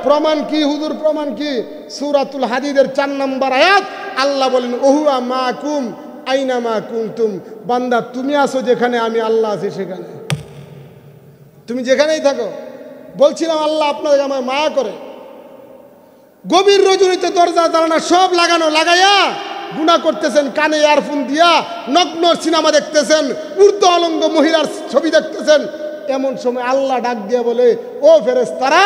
প্রমাণ কি হুজুর? প্রমাণ কি? সূরাতুল হাদীদের 4 নম্বর আয়াত আল্লাহ বলেন ওহুয়া মাকুম আইনা মা কুনতুম। বান্দা তুমি আছো যেখানে, আমি আল্লাহ আছি সেখানে। তুমি যেখানেই থাকো। বলছিলাম আল্লাহ আপনাকে আমার মায়া করে। গভীর রজনীতে দরজা জানালা সব লাগানো, লাগাইয়া গুনাহ করতেছেন, কানে ইয়ারফোন দিয়া নগ্ন সিনেমা দেখতেছেন, ঊর্ধ্ব অলঙ্গ মহিলার ছবি দেখতেছেন। এমন সময় আল্লাহ ডাক দিয়া বলে ও ফেরেশতারা,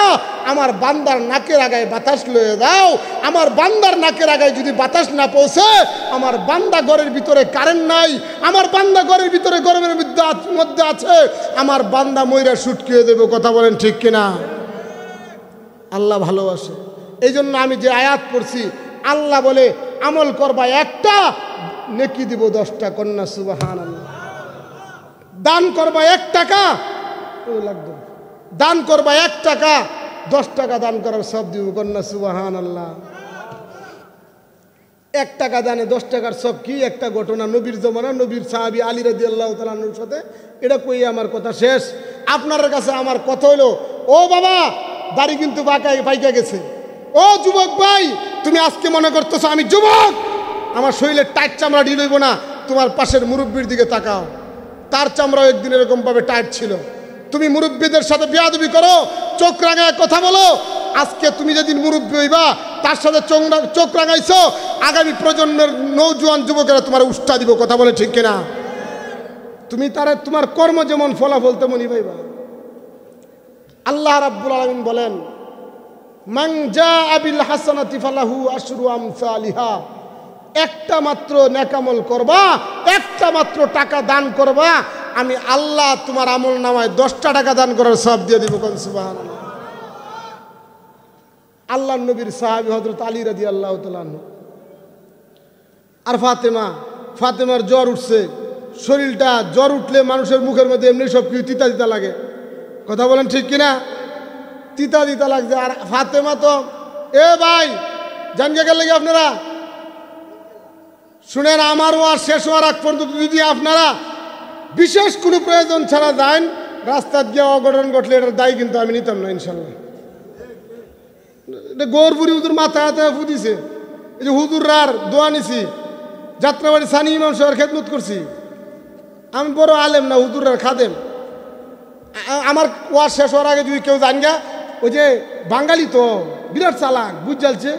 আমার বান্দার নাকের আগায় বাতাস লয়ে দাও। আমার বান্দার নাকের আগায় যদি বাতাস না পৌঁছে, আমার বান্দা ঘরের ভিতরে কারেন্ট নাই, আমার বান্দা ঘরের ভিতরে গরমের মধ্যে আছে, আমার বান্দা মইরা শুটকিয়ে দেব। কথা বলেন ঠিক কিনা? আল্লাহ ভালোবাসে। এই জন্য আমি যে আয়াত পড়ছি, আল্লাহ বলে আমল করবা একটা, নেকি দিব 10টা। কন্যা সুবহানাল্লাহ। দান করবা 1 টাকা, দান করবা 1 টাকা, 10 টাকা দান করার সব দিব। কন্যা সুবহানাল্লাহ। 1 টাকা দানে 10 টাকার সব কি? একটা ঘটনা নবীর জমানা, নবীর সাহাবী আলী রাদিয়াল্লাহু তাআলা আনহুর সাথে। এটা কই আমার কথা শেষ। আপনার কাছে আমার কথা হলো, ও বাবা দাড়ি কিন্তু পাইকা গেছে। ও যুবক ভাই, তুমি আজকে মনে করতেছো আমি যুবক, আমার শরীরের টাইট চামড়া ঢিল হইব না। তোমার পাশের মুরব্বীর দিকে তাকাও, তার চামড়াও একদিন এরকম ভাবে টাইট ছিল। তুমি মুরব্বীদের সাথে বেয়াদবি করো, চোখ রাঙায় কথা বলো। আজকে তুমি যেদিন মুরব্বী হইবা, তার সাথে চোখ রাঙাইছো, আগামী প্রজন্মের নৌজওয়ান যুবকেরা তোমার উষ্টা দিব। কথা বলে ঠিক কিনা? তুমি তারা তোমার কর্ম যেমন ফলাফল তেমনই পাইবা। আল্লাহ রাব্বুল আলামিন বলেন মান জাআ বিল হাসানাতি ফালাহু আশরু আমসালিহা। একটা মাত্র নেকামল করবা, একটা মাত্র টাকা দান করবা, আমি আল্লাহ তোমার আমল নামায় 10টা টাকা দান করার সব দিয়ে দিব। কোন সুবহানাল্লাহ। আল্লাহর নবীর সাহাবী হযরত আলী রাদিয়াল্লাহু তাআলা আনহু আর ফাতেমার জ্বর উঠছে। শরীরটা জ্বর উঠলে মানুষের মুখের মধ্যে এমনি সব কিছু তিতা তিতা লাগে। কথা বলেন ঠিক কিনা? তিতা তিতা লাগছে। আর ফাতেমা তো এ ভাই জানকে গেলে কি আপনারা শুনেন, আমার ওয়াজ শেষ হওয়ার আগ পর্যন্ত যদি আপনারা বিশেষ কোনো প্রয়োজন ছাড়া যান, রাস্তায় গিয়ে অঘটন ঘটলে এটার দায়ী কিন্তু আমি নিতাম না ইনশাল্লাহ। এটা গৌরপুরি হুজুর মাথায় হাতে ফুদিছে। এই যে হুজুরার দোয়া নিছি, যাত্রাবাড়ি সানি ইমাম সাহেবের খেদমত করছি। আমি বড় আলেম না, হুজুরার খাদেম। আমার ওয়াজ শেষ হওয়ার আগে যদি কেউ জানগা, ওই যে বাঙালি তো বিরাট চালাক, বুঝ জ্বালছে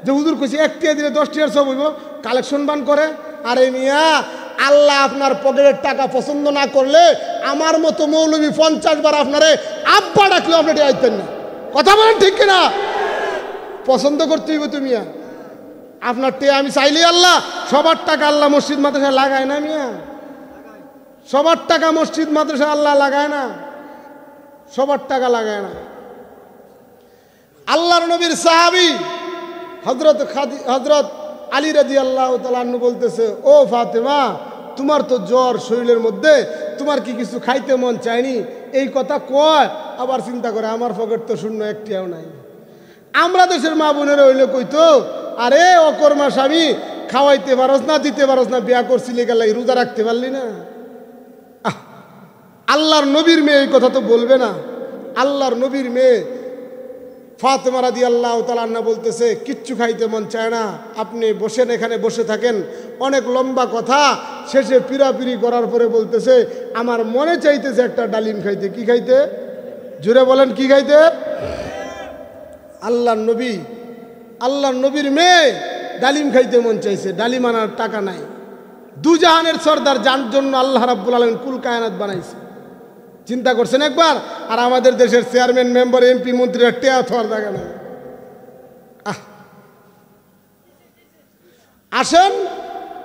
যে হুজুর কইছে 1 টাকা দিলে 10 টাকার সব হইব, কালেকশন বান করে। আরে মিয়া, আল্লাহ আপনার পকেটের টাকা পছন্দ না করলে আমার মতো মৌলবী 50 বার আপনারে আব্বা ডাকলেও আপনি আইতেন না। কথা বলেন ঠিক কিনা? পছন্দ করতে হইব তুমি। আপনার টে আমি চাইলে আল্লাহ সবার টাকা আল্লাহ মসজিদ মাদ্রাসায় লাগায় না মিয়া। সবার টাকা মসজিদ মাদ্রাসা আল্লাহ লাগায় না, সবার টাকা লাগায় না। আল্লাহর নবীর সাহাবী হযরত আলী রাদিয়াল্লাহু তাআলা আনহু বলতেছে, ও ফাতেমা, তোমার তো জ্বর শরীরের মধ্যে, তোমার কি কিছু খাইতে মন চায়নি? এই কথা কয়, আবার চিন্তা করে আমার পকেট তো শূন্য, একটিও নাই। আমরা দেশের মা বোনেরা হইলে কইতো, আরে অকর্মা স্বামী, খাওয়াইতে পারস না, দিতে পারস না, বিয়া করছিলি গেলাই রোজা রাখতে পারলি না। আল্লাহর নবীর মেয়ে এই কথা তো বলবে না। আল্লাহর নবীর মেয়ে ফাতেমা রাদিয়াল্লাহু তাআলা আনহা বলতেছে, কিচ্ছু খাইতে মন চায় না, আপনি বসেন, এখানে বসে থাকেন। অনেক লম্বা কথা, শেষে পিরাপিরি করার পরে বলতেছে, আমার মনে চাইতেছে একটা ডালিম খাইতে। কি খাইতে? জোরে বলেন, কি খাইতে? আল্লাহর নবীর মেয়ে ডালিম খাইতে মন চাইছে, ডালিম আনার টাকা নাই। দুজাহানের সর্দার, যার জন্য আল্লাহ রাব্বুল আলামিন কুল কায়নাত বানাইছে। চিন্তা করছেন একবার? আর আমাদের দেশের চেয়ারম্যান, মেম্বার, এমপি, মন্ত্রীরা টেয়া থাকার জায়গা নাই। আসেন,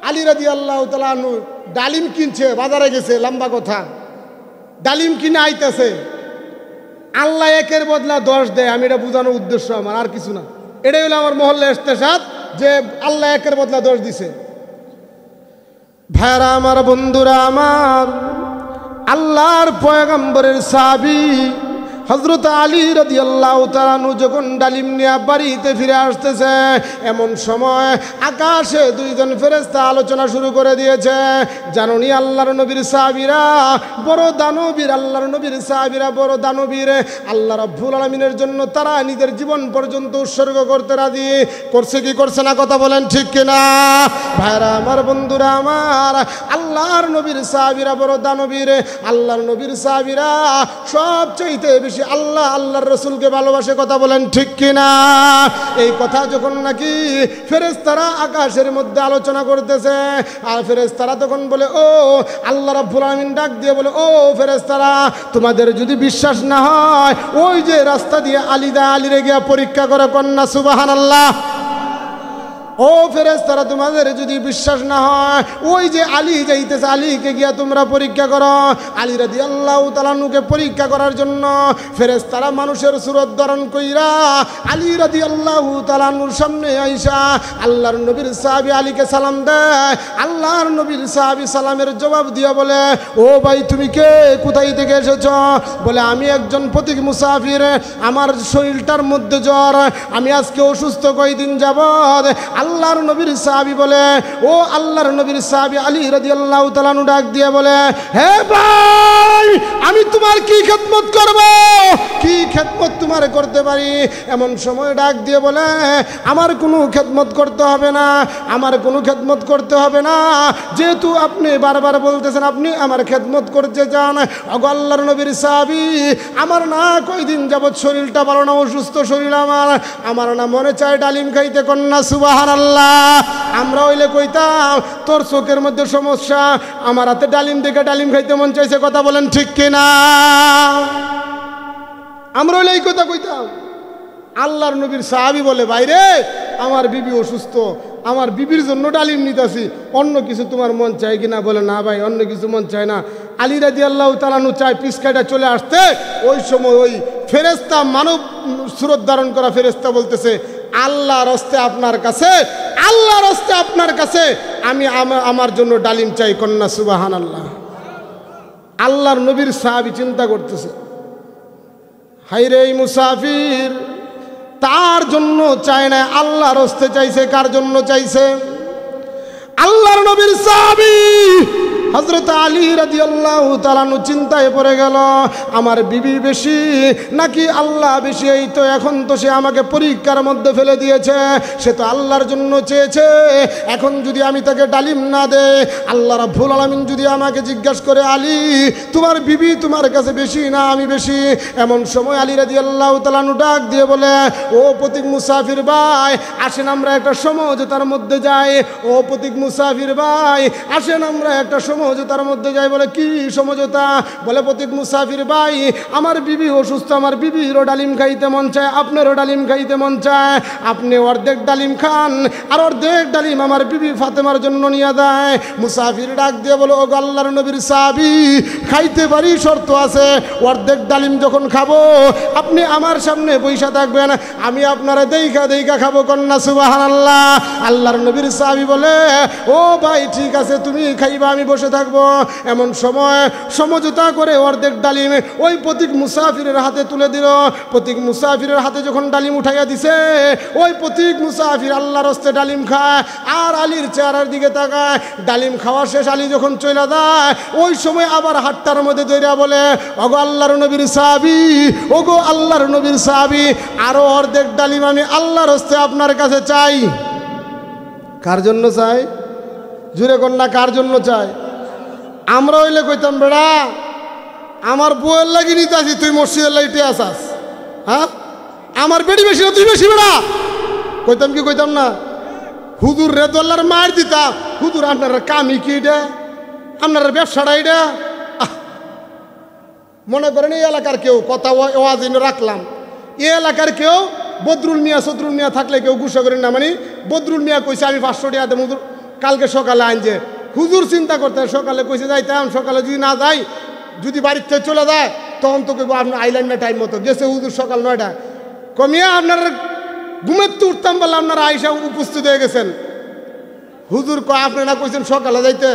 আলী রাদিয়াল্লাহু তাআলা আনহু ডালিম কিনছে, বাজারে গেছে, লম্বা কথা। ডালিম কিনে আইতেছে, আল্লাহ একের বদলা 10 দেয়। আমি এটা বোঝানোর উদ্দেশ্য আমার, আর কিছু না। এটাই হলো আমার মহল্লা ইস্তেশাদ, যে আল্লাহ একের বদলা 10 দিছে। ভাইরা আমার, বন্ধুরা আমার, আল্লাহর পয়গম্বরের সাহাবী হযরত আলী রাদিয়াল্লাহু তাআলা আনহু যখন ডালিম নিয়ে বাড়িতে ফিরে আসতেছে, এমন সময় আকাশে দুইজন ফেরেশতা আলোচনা শুরু করে দিয়েছে। জানুনি আল্লাহর নবীর সাহাবীরা বড় দানবীর, আল্লাহর নবীর সাহাবীরা বড় দানবীর, আল্লাহ রাব্বুল আলামিনের জন্য তারা নিজের জীবন পর্যন্ত উৎসর্গ করতে রাজি। করছে কি করছে না কথা বলেন ঠিক কিনা? ভাইরা আমার, বন্ধুরা আমার, আল্লাহর নবীর সাহাবীরা বড় দানবীর, আল্লাহর নবীর সাহাবীরা সবচাইতে বেশি আল্লাহ আল্লাহর রাসূলকে ভালোবাসে। কথা বলেন ঠিক কিনা? এই কথা যখন নাকি ফেরেশতারা আকাশের মধ্যে আলোচনা করতেছে, আর ফেরেশতারা তখন বলে, ও আল্লাহ রাব্বুল আলামিন ডাক দিয়ে বলে, ও ফেরেশতারা, তোমাদের যদি বিশ্বাস না হয় ওই যে রাস্তা দিয়ে আলীরে গিয়া পরীক্ষা করে কন্যা সুবহানাল্লাহ। ও ফেরেশতারা, তোমাদের যদি বিশ্বাস না হয় ওই যে আলী যাইতেছে, আলীকে গিয়া তোমরা পরীক্ষা করো। আলী রাদিয়াল্লাহু তাআলা আনহুকে পরীক্ষা করার জন্য ফেরেশতারা মানুষের সুরত ধারণ কইরা আলী রাদিয়াল্লাহু তাআলা আনহুর সামনে আইসা আল্লাহর নবীর সাহাবী আলীকে সালাম দেয়। আল্লাহর নবীর সাহাবী সালামের জবাব দিয়া বলে, ও ভাই তুমি কে, কোথায় থেকে এসেছো? বলে, আমি একজন পথিক মুসাফির, আমার শরীরটার মধ্যে জ্বর, আমি আজকে অসুস্থ, কয়দিন যাবত। আল্লাহর নবীর সাহাবী বলে, ও আল্লাহর নবীর সাহাবী আলী রাদিয়াল্লাহু তাআলা আনহু ডাক দিয়ে বলে, হে ভাই, আমি তোমার কি খেদমত করব, কি খেদমত তোমার করতে পারি? এমন সময় ডাক দিয়ে বলে, আমার কোনো খেদমত করতে হবে না, আমার কোনো খেদমত করতে হবে না, যেহেতু আপনি বারবার বলতেছেন আপনি আমার খেদমত করতে চান। ওগো আল্লাহর নবীর সাহাবী, আমার না কয়দিন যাবত শরীরটা ভালো না, অসুস্থ শরীর আমার না মনে চায় ডালিম খাইতে, কন্যা সুবহানাল্লাহ। আমরা হইলে কইতাম তোর চোখের মধ্যে সমস্যা, আমার হাতে ডালিম দেখে ডালিম খাইতে মন চাইছে। কথা বলেন ঠিক কিনা? আমরা হইলে এই কথা কইতাম। আল্লাহর নবীর সাহাবী বলে, বাইরে আমার বিবি অসুস্থ, আমার বিবির জন্য ডালিম নিতেছি, অন্য কিছু তোমার মন চায় কিনা? বলে, না ভাই, অন্য কিছু মন চায় না। আলী রাদিয়াল্লাহু তাআলা আনহু চায় পিছকাটা চলে আসতে, ওই সময় ওই ফেরেশতা, মানব সুরত ধারণ করা ফেরেশতা বলতেছে, আল্লাহর হস্তে আপনার কাছে, আল্লাহর হস্তে আপনার কাছে আমি আমার জন্য ডালিম চাই, কন্যা সুবহানাল্লাহ। আল্লাহর নবীর সাহাবী চিন্তা করতেছে, হায়রে এই মুসাফির তার জন্য চায় না, আল্লাহর হস্তে চাইছে। কার জন্য চাইছে? আল্লাহর নবীর সাহাবী হযরত আলী রাদিয়াল্লাহু তাআলা আনহু চিন্তায় পড়ে গেল, আমার বিবি বেশি নাকি আল্লাহ বেশি? এই তো এখন তো সে আমাকে পরীক্ষার মধ্যে ফেলে দিয়েছে, সে তো আল্লাহর জন্য চেয়েছে, এখন যদি আমি তাকে ডালিম না দেই, আল্লাহ রাব্বুল আলামিন যদি আমাকে জিজ্ঞাসা করে, আলী তোমার বিবি তোমার কাছে বেশি না আমি বেশি? এমন সময় আলী রাদিয়াল্লাহু তাআলা আনহু ডাক দিয়ে বলে, ও পথিক মুসাফির ভাই, আসেন আমরা একটা সমঝোতার মধ্যে যাই। ও পথিক মুসাফির ভাই, আসেন আমরা একটা সমঝোতার মধ্যে যাই। বলে, কি সমঝোতা? বলে, পথিক মুসাফির ভাই, আমার বিবি অসুস্থ, আমার বিবিরও ডালিম খাইতে মন চায়, আপনারও ডালিম খাইতে মন চায়, আপনি অর্ধেক ডালিম খান আর অর্ধেক ডালিম আমার বিবি ফাতেমার জন্য নিয়ে দেয়। মুসাফির ডাক দিয়ে বলে, ও আল্লাহর নবীর সাহাবী, খাইতে পারি, শর্ত আছে, অর্ধেক ডালিম যখন খাবো আপনি আমার সামনে বইসা থাকবেন, আমি আপনারা দেইখা দেইখা খাবো, কন্যা সুবহানাল্লাহ। আল্লাহর নবীর সাহাবী বলে, ও ভাই ঠিক আছে, তুমি খাইবা, আমি বসে থাকবো। এমন সময় সমঝোতা করে অর্ধেক ডালিম ওই পথিক মুসাফিরের হাতে তুলে দিল। পথিক মুসাফিরের হাতে যখন ডালিম উঠাইয়া দিছে, ওই পথিক মুসাফির আল্লাহর হস্তে ডালিম খায় আর আলীর চেহারার দিকে তাকায়। ডালিম খাওয়া শেষ, আলী যখন চলে যায়, ওই সময় আবার হাতটার মধ্যে দইরা বলে, ওগো আল্লাহর নবীর সাহাবী, ওগো আল্লাহর নবীর সাহাবী, আরো অর্ধেক ডালিম আমি আল্লাহর হস্তে আপনার কাছে চাই। কার জন্য চাই? জুড়ে কন্যা, কার জন্য চাই? আমরা হইলে কইতাম, বেড়া আমার বউয়ের লাগি নিতে আসি, তুই মসজিদের লাইটে আসাস, হ্যাঁ আমার বেটি বেশি না তুই বেশি, বেড়া কইতাম কি কইতাম না? হুজুর রে দোল্লার মার দিতাম, হুজুর আপনার কামই কি এটা, আপনার ব্যবসাটা এটা? মনে করেন এই এলাকার কেউ কথা ওয়াজ রাখলাম, এই এলাকার কেউ বদরুল মিয়া থাকলে কেউ গুসা করেন না, মানে বদরুল মিয়া কইছে আমি 500 টাকা দেব, হুজুর কালকে সকালে আনছে। হুজুর চিন্তা করতে সকালে কইছে যাইতাম, সকালে যদি না যাই, যদি বাড়ির থেকে চলে যায় তখন তো কইব আপনার আইলেন না টাইম মতো, গেছে হুজুর সকাল 9টা, কমিয়ে আপনার ঘুমের তো উঠতাম বলে আপনারা আইসা উপস্থিত হয়ে গেছেন। হুজুর কয় আপনি না কইছেন সকালে যাইতে,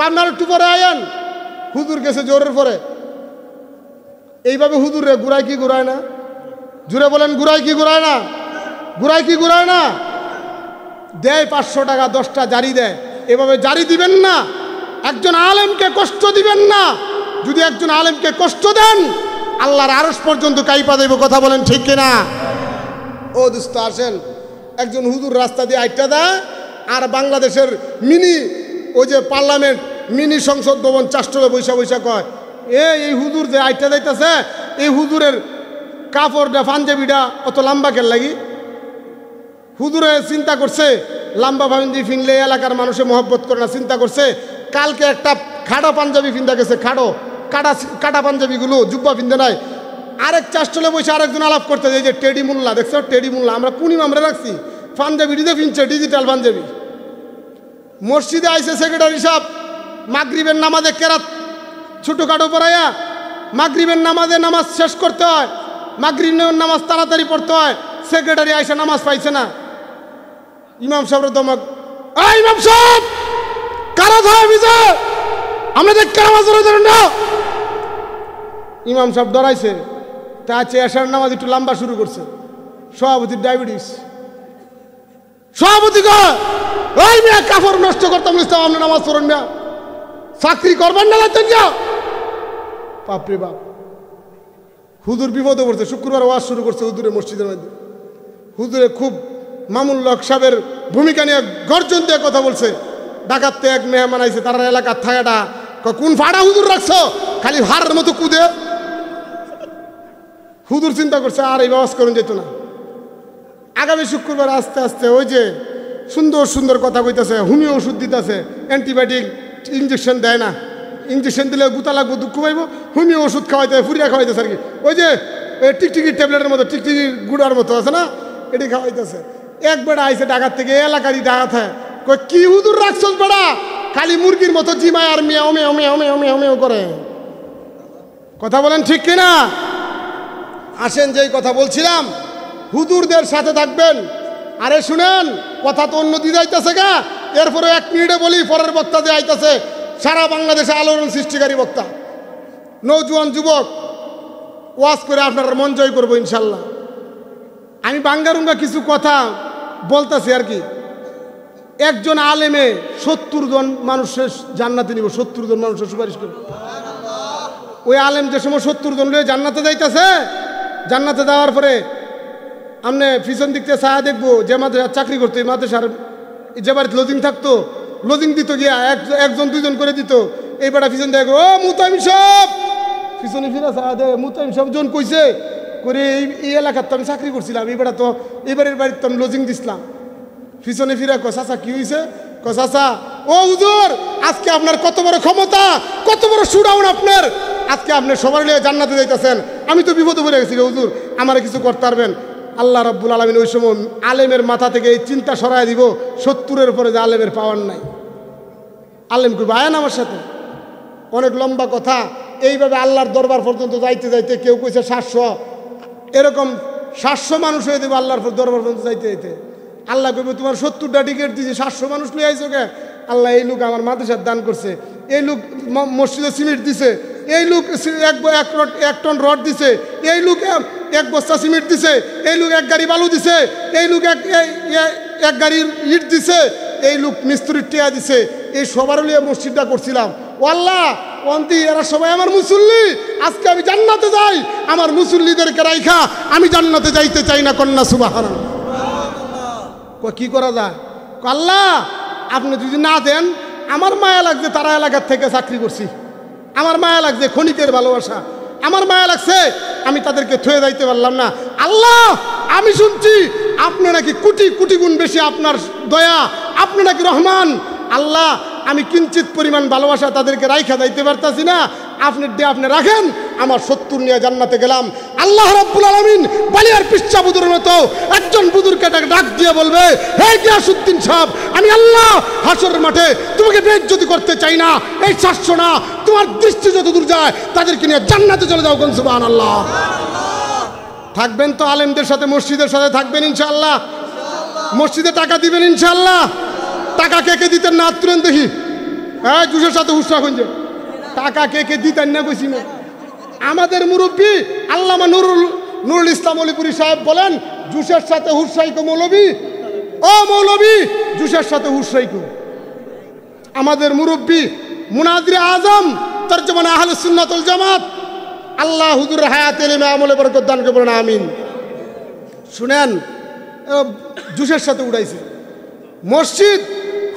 আপনার একটু পরে আয়েন। হুজুর গেছে জোরের পরে, এইভাবে হুজুরে ঘুরায় কি ঘুরায় না? জুড়ে বলেন ঘুরায় কি ঘুরায় না? ঘুরায় কি ঘুরায় না? দেয় 500 টাকা 10টা জারি দেয়। এভাবে জারি দিবেন না, একজন আলেমকে কষ্ট দিবেন না। যদি একজন আলেমকে কষ্ট দেন আল্লাহর আরশ পর্যন্ত কাইপা দেব। কথা বলেন ঠিক কিনা? ও দোস্ত আসেন, একজন হুজুর রাস্তা দিয়ে আইটা দেয় আর বাংলাদেশের মিনি ওই যে পার্লামেন্ট মিনি সংসদ ভবন চাষ্টলে বৈশা বৈশা কয়, এই হুজুর যে আইটা যাইতেছে এই হুজুরের কাপড়টা পাঞ্জাবিটা অত লম্বা কেন লাগি? হুজুরে চিন্তা করছে লম্বা পাঞ্জাবি ফিনলে এলাকার মানুষে মহব্বত করে না, চিন্তা করছে কালকে একটা খাড়া পাঞ্জাবি ফিন্দা গেছে, কাটা পাঞ্জাবিগুলো জুব্বা ফিন্দে নাই। আরেক চাষ্টলে বসে আরেকজন আলাপ করতে যায় যে টেডি মোল্লা, দেখছো টেডি মোল্লা, আমরা কুনিম আমরা রাখছি পাঞ্জাবিটিতে ফিনছে ডিজিটাল পাঞ্জাবি। মসজিদে আইসে সেক্রেটারি সাহেব মাগরিবের নামাজে কেরাত ছোটোখাটো পড়াইয়া মাগরিবের নামাজ শেষ করতে হয়, মাগরিবের নামাজ তাড়াতাড়ি পড়তে হয়। সেক্রেটারি আইসা নামাজ পাইছে না, ইমাম সাহেবের দমক, ইমাম সাহেব কারা থাকে বিজে আমরা দেখতে নামাজ পড়ে না। ইমাম সাহেব ডরাইছে, তা আছে এশার নামাজ একটু লম্বা শুরু করছে। সভাপতির ডায়াবেটিস, সভাপতি ওই মেয়ে কাপড় নষ্ট করতাম ইসলাম, আপনি নামাজ পড়েন না, চাকরি করবেন না লাগতেন যা। বাপরে বাপ, হুজুর বিপদে পড়ছে। শুক্রবার ওয়াজ শুরু করছে হুজুরের মসজিদের মধ্যে। হুজুরে খুব মামুল হক সাহেবের ভূমিকা নিয়ে গর্জন দিয়ে কথা বলছে। ডাকাতে এক মেহমান আইছে, তারা এলাকার থাকাটা কোন ফাড়া হুজুর রাখছো, খালি হারের মতো কুদে। হুজুর চিন্তা করছে আর এই ব্যবস্থা করুন যেত না। আগামী শুক্রবার আস্তে আস্তে ওই যে সুন্দর সুন্দর কথা কইতেছে, হোমিও ওষুধ দিতেছে, অ্যান্টিবায়োটিক ইঞ্জেকশন দেয় না, ইঞ্জেকশন দিলে গুতা লাগবো দুঃখ পাইব, হোমিও ওষুধ খাওয়াইতে ফুরিয়া খাওয়াইতেছে আর কি। ওই যে টিকটিকির ট্যাবলেটের মতো, টিকটিকির গুড়ার মতো আছে না, এটি খাওয়াইতেছে। এক বেড়া আইসে ডাকাত থেকে, এলাকারই ডাকাত হয়, কই কি হুজুর রাখছস বেড়া, খালি মুরগির মতো জিমায় আর মিয়াও মেও মেও মেও মেও মেও করে। কথা বলেন ঠিক কিনা? আসেন যেই কথা বলছিলাম, হুজুরদের সাথে থাকবেন। আরে শুনেন, কথা তো অন্য দিকে আইতেছে গা, এরপরে 1 মিনিটে বলি, পরের বক্তা যে আইতেছে সারা বাংলাদেশে আলোড়ন সৃষ্টিকারী বক্তা, নৌজওয়ান যুবক, ওয়াজ করে আপনার মন জয় করবো ইনশাল্লাহ। আমি বাঙ্গারুঙ্গা কিছু কথা বলতেছি আর কি। একজন আলেমে 70 জন মানুষের জান্নাতে নিব, 70 জন মানুষের সুপারিশ করবে। ওই আলেম যে সময় 70 জন লোক জান্নাতে যাইতেছে, জান্নাতে যাওয়ার পরে আপনি পিছন দিক থেকে ছায়া দেখবো, যে মাদ্রাসা চাকরি করতো এই মাদ্রাসার যে বাড়িতে লজিং থাকতো, লজিং দিত গিয়া একজন 2জন করে দিত। এই বেটা পিছন দেখো, ও মুতাইম সাহেব, পিছনে ফিরা ছায়া দে, মুতাইম সাহেব জন কইছে করে এই এলাকার তো আমি চাকরি করছিলাম, এই বেটা তো এবারের বাড়িতে তো আমি লজিং দিছিলাম। পিছনে ফিরা কয়, চাচা কি হয়েছে? কয়, চাচা ও হুজুর, আজকে আপনার কত বড় ক্ষমতা, কত বড় সুডাউন আপনার, আজকে আপনি সবার লিয়ে জান্নাতে যাইতেছেন, আমি তো বিপদে পড়ে গেছি হুজুর, আমার কিছু করতে পারবেন? আল্লাহ রাব্বুল আলামিন ওই সময় আলেমের মাথা থেকে এই চিন্তা সরাই দিব, 70-এর উপরে যে আলেমের পাওয়ার নাই। আলেম কইব আয়েন আমার সাথে, অনেক লম্বা কথা। এইভাবে আল্লাহর দরবার পর্যন্ত যাইতে যাইতে কেউ কইছে 700, এরকম 700 মানুষ হয়ে দেবে আল্লাহর দরবার পর্যন্ত যাইতে যাইতে। আল্লাহ কইবে তোমার 70টা টিকিট দিয়েছে, 700 মানুষ লিয়ে আইছো কে? আল্লাহ এই লোক আমার মাদ্রাসার দান করছে, এই লোক মসজিদে সিমেন্ট দিছে, এই লোক 1 টন রড দিছে, এই লোক 1 বস্তা সিমেন্ট দিছে, এই লোক 1 গাড়ি বালু দিছে, এই লোক এক গাড়ির ইট দিছে, এই লোক মিস্ত্রির টিয়া দিছে। এই সবার লিয়ে মসজিদটা করছিলাম। ও আল্লাহ, অন্তি এরা সবাই আমার মুসল্লি, আজকে আমি জান্নাতে যাই, আমার মুসল্লিদেরকে রাইখা আমি জান্নাতে যাইতে চাই না। কন্যা সুবহানাল্লাহ। কি করা যায়? আল্লাহ আপনি যদি না দেন, আমার মায়া লাগছে, তারা এলাকার থেকে চাকরি করছি, আমার মায়া লাগছে, ক্ষণিকের ভালোবাসা, আমার মায়া লাগছে, আমি তাদেরকে থুয়ে যাইতে পারলাম না। আল্লাহ আমি শুনছি আপনি নাকি কোটি কোটি গুণ বেশি আপনার দয়া, আপনি নাকি রহমান। আল্লাহ আমি কিঞ্চিত পরিমাণ ভালোবাসা তাদেরকে রাইখা যাইতে পারতাছি না, আপনি রাখেন, আমার 70 নিয়ে জান্নাতে গেলাম। আল্লাহ রাব্বুল আলামিন বালিয়ার পিচ্চা বুদুর মতো একজন বুদুরকে ডাক দিয়ে বলবে, হে গিয়াসউদ্দিন সাহেব, আমি আল্লাহ হাসরের মাঠে তোমাকে বেইজ্জতি করতে চাই না, এই 700 না, তোমার দৃষ্টি যত দূর যায় তাদেরকে নিয়ে জান্নাতে চলে যাও। কোন সুবহানাল্লাহ। থাকবেন তো আলেমদের সাথে, মসজিদের সাথে থাকবেন ইনশাআল্লাহ, মসজিদে টাকা দিবেন ইনশাআল্লাহ। টাকা কে কে দিতেন না তুলেন দেখি, হ্যাঁ জুসের সাথে হুসরা খুঁজে, টাকা কে কে দিতেন না কইছি না, আমাদের মুরব্বী আল্লামা নুরুল ইসলাম অলিপুরি সাহেব বলেন, জুসের সাথে হুসাইকো মৌলবী, ও মৌলবী জুসের সাথে হুসাইকো। আমাদের মুরব্বী মুনাজির আজম তরজমান আহলুস সুন্নাত ওয়াল জামাত, আল্লাহ হুজুর হায়াত ইলমে আমলে বরকত দান করে বলেন আমিন। শুনেন, জুসের সাথে উড়াইছে মসজিদ,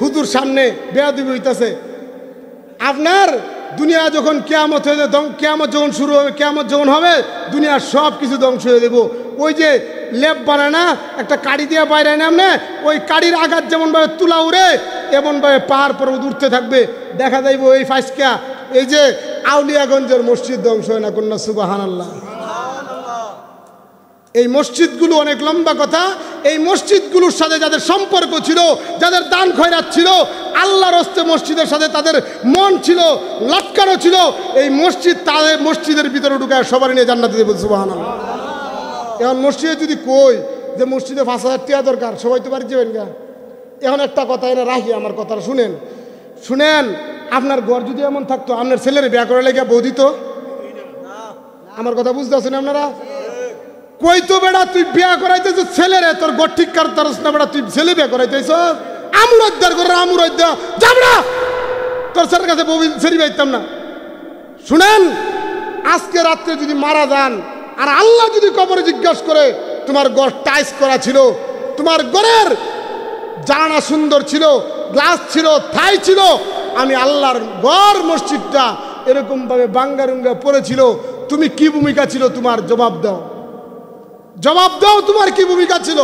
হুজুর সামনে বেয়াদবি হইতাছে। আপনার দুনিয়া যখন কিয়ামত হয়ে যাবে, কিয়ামত যখন শুরু হবে, কিয়ামত যখন হবে দুনিয়ার সব কিছু ধ্বংস হয়ে দেবো। ওই যে লেপ বানায় না, একটা কাড়ি দিয়ে বাইরে নামনে, ওই কাড়ির আঘাত যেমনভাবে তুলা উড়ে এমনভাবে পাহাড় পর্বত উঠতে থাকবে। দেখা যাইব এই ফাইসকা, এই যে আউলিয়াগঞ্জের মসজিদ ধ্বংস হয় না, কন্যা সুবহানাল্লাহ। এই মসজিদগুলো অনেক লম্বা কথা। এই মসজিদগুলোর সাথে যাদের সম্পর্ক ছিল, যাদের দান খয়রাত ছিল, আল্লাহর হস্তে মসজিদের সাথে তাদের মন ছিল, লটকানো ছিল, এই মসজিদ তাদের মসজিদের ভিতরে ঢুকায় সবার নিয়ে জান্নাতে দেবে সুবহানাল্লাহ। এখন মসজিদে যদি কই যে মসজিদে 5,000 টাকা দরকার, সবাই তো বাড়ি যাবেন গা। এখন একটা কথা এনে রাখি, আমার কথাটা শুনেন। শুনেন, আপনার ঘর যদি এমন থাকতো, আপনার ছেলের বিয়া করে লেগে বউ দিত? আমার কথা বুঝতে পারছেন আপনারা? কই তো বেড়া তুই বিয়া করাইতেছ ছেলেরে, তোর ঘর ঠিক করতারস না বেড়া, তুই ছেলে বিয়া করাইতেছ? আমুর অধ্যার করে আমুর অধ্যা যাবড়া, তোর ছেলের কাছে বউ ছেড়ি পাইতাম না। শুনেন, আজকে রাত্রে যদি মারা যান আর আল্লাহ যদি কবরে জিজ্ঞাসা করে তোমার ঘর টাইস করা ছিল, তোমার ঘরের জানালা সুন্দর ছিল, গ্লাস ছিল, থাই ছিল, আমি আল্লাহর ঘর মসজিদটা এরকম ভাবে বাঙ্গারুঙ্গা পড়েছিল, তুমি কি ভূমিকা ছিল? তোমার জবাব দাও, জবাব দাও, তোমার কি ভূমিকা ছিল?